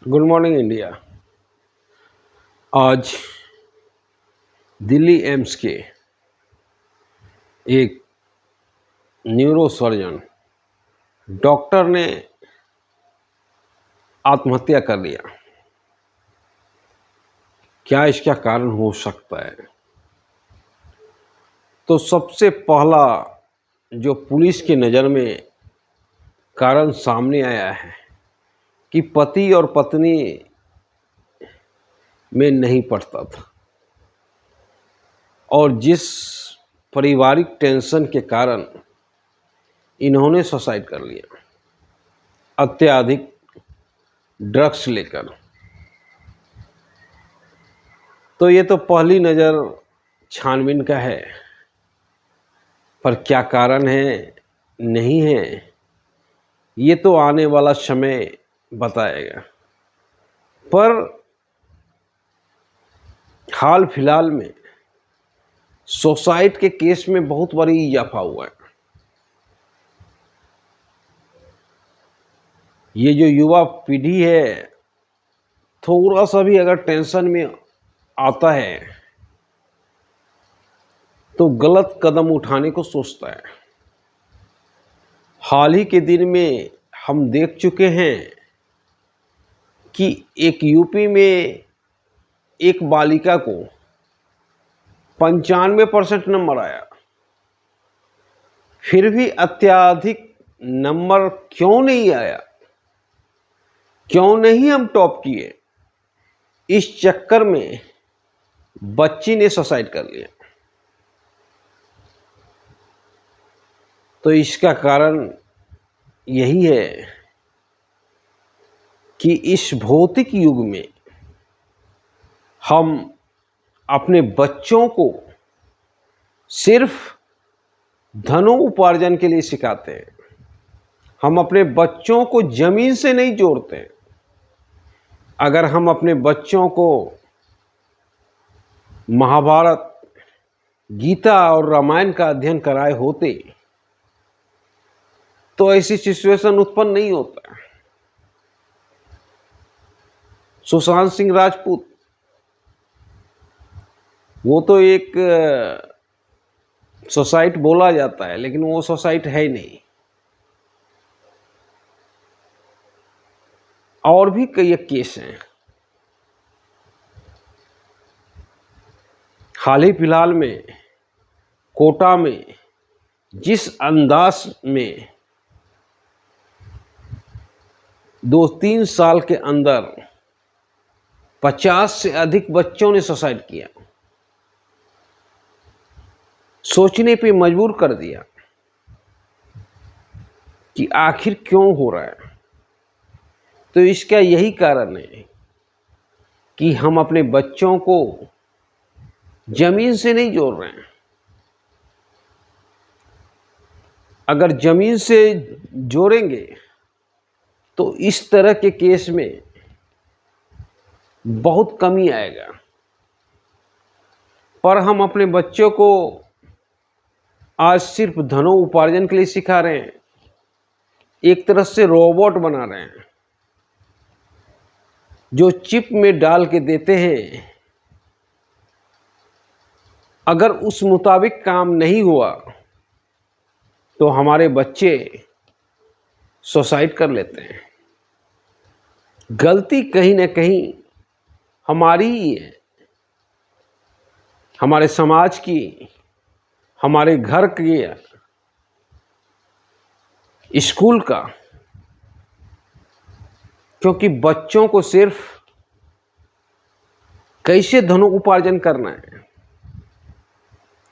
Good morning India. आज Delhi AIIMS के एक न्यूरो सर्जन डॉक्टर ने आत्महत्या कर लिया। क्या इसका कारण हो सकता है? तो सबसे पहला जो पुलिस की नज़र में कारण सामने आया है कि पति और पत्नी में नहीं पड़ता था और जिस पारिवारिक टेंशन के कारण इन्होंने सुसाइड कर लिया, अत्यधिक ड्रग्स लेकर। तो ये तो पहली नज़र छानबीन का है, पर क्या कारण है नहीं है ये तो आने वाला समय बताएगा। पर हाल फिलहाल में सुसाइड के केस में बहुत बड़ी इजाफा हुआ है। ये जो युवा पीढ़ी है, थोड़ा सा भी अगर टेंशन में आता है तो गलत कदम उठाने को सोचता है। हाल ही के दिन में हम देख चुके हैं कि एक यूपी में एक बालिका को 95% नंबर आया, फिर भी अत्यधिक नंबर क्यों नहीं आया, क्यों नहीं हम टॉप किए, इस चक्कर में बच्ची ने सुसाइड कर लिया। तो इसका कारण यही है कि इस भौतिक युग में हम अपने बच्चों को सिर्फ धनोपार्जन के लिए सिखाते हैं। हम अपने बच्चों को जमीन से नहीं जोड़ते। अगर हम अपने बच्चों को महाभारत, गीता और रामायण का अध्ययन कराए होते तो ऐसी सिचुएशन उत्पन्न नहीं होता। सुशांत सिंह राजपूत, वो तो एक सोसाइट बोला जाता है, लेकिन वो सोसाइट है ही नहीं। और भी कई केस हैं। हाल ही फिलहाल में कोटा में जिस अंदाज में 2-3 साल के अंदर 50 से अधिक बच्चों ने सुसाइड किया, सोचने पे मजबूर कर दिया कि आखिर क्यों हो रहा है। तो इसका यही कारण है कि हम अपने बच्चों को जमीन से नहीं जोड़ रहे हैं। अगर जमीन से जोड़ेंगे तो इस तरह के केस में बहुत कमी आएगा। पर हम अपने बच्चों को आज सिर्फ धनोपार्जन के लिए सिखा रहे हैं, एक तरह से रोबोट बना रहे हैं। जो चिप में डाल के देते हैं, अगर उस मुताबिक काम नहीं हुआ तो हमारे बच्चे सुसाइड कर लेते हैं। गलती कहीं ना कहीं हमारी ही है, हमारे समाज की, हमारे घर की, स्कूल का। क्योंकि बच्चों को सिर्फ कैसे धनोपार्जन करना है,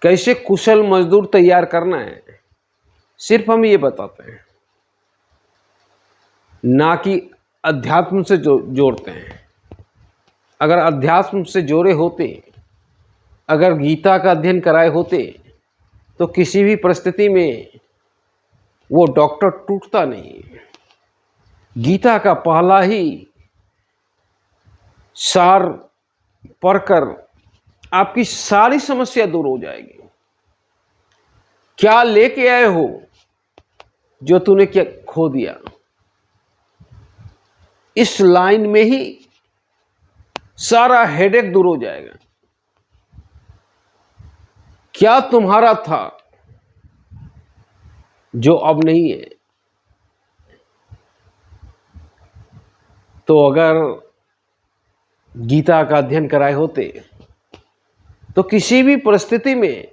कैसे कुशल मजदूर तैयार करना है, सिर्फ हम ये बताते हैं, ना कि अध्यात्म से जोड़ते हैं। अगर अध्यात्म से जोड़े होते, अगर गीता का अध्ययन कराए होते तो किसी भी परिस्थिति में वो डॉक्टर टूटता नहीं। गीता का पहला ही सार पढ़कर आपकी सारी समस्या दूर हो जाएगी। क्या लेके आए हो जो तूने क्या खो दिया? इस लाइन में ही सारा हेडेक दूर हो जाएगा। क्या तुम्हारा था जो अब नहीं है? तो अगर गीता का अध्ययन कराए होते तो किसी भी परिस्थिति में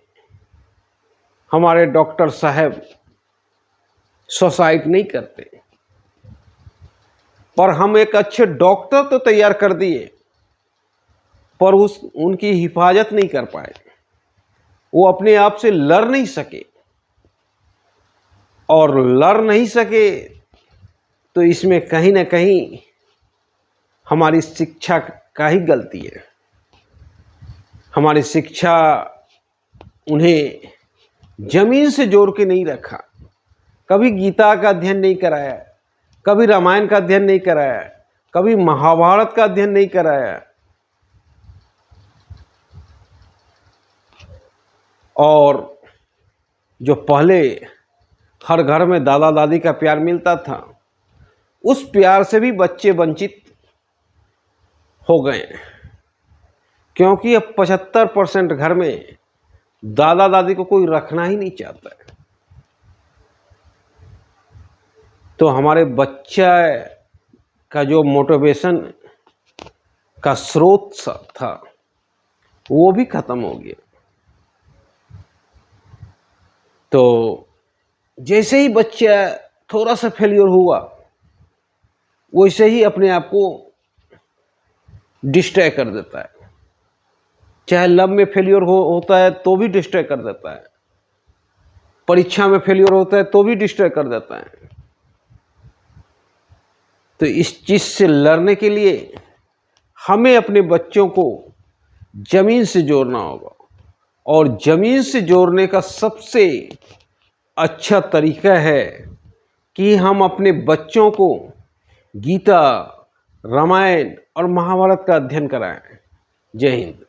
हमारे डॉक्टर साहब सुसाइड नहीं करते। पर हम एक अच्छे डॉक्टर तो तैयार कर दिए, पर उनकी हिफाजत नहीं कर पाए। वो अपने आप से लड़ नहीं सके, और लड़ नहीं सके तो इसमें कहीं ना कहीं हमारी शिक्षा का ही गलती है। हमारी शिक्षा उन्हें जमीन से जोड़ के नहीं रखा, कभी गीता का अध्ययन नहीं कराया, कभी रामायण का अध्ययन नहीं कराया, कभी महाभारत का अध्ययन नहीं कराया। और जो पहले हर घर में दादा दादी का प्यार मिलता था, उस प्यार से भी बच्चे वंचित हो गए, क्योंकि अब 75% घर में दादा दादी को कोई रखना ही नहीं चाहता है। तो हमारे बच्चा का जो मोटिवेशन का स्रोत था वो भी खत्म हो गया। तो जैसे ही बच्चा थोड़ा सा फेलियर हुआ, वैसे ही अपने आप को डिस्ट्रैय कर देता है। चाहे लव में फेलियर होता है तो भी डिस्ट्रैय कर देता है, परीक्षा में फेलियर होता है तो भी डिस्ट्रैय कर देता है। तो इस चीज से लड़ने के लिए हमें अपने बच्चों को जमीन से जोड़ना होगा, और जमीन से जोड़ने का सबसे अच्छा तरीका है कि हम अपने बच्चों को गीता, रामायण और महाभारत का अध्ययन कराएं। जय हिंद।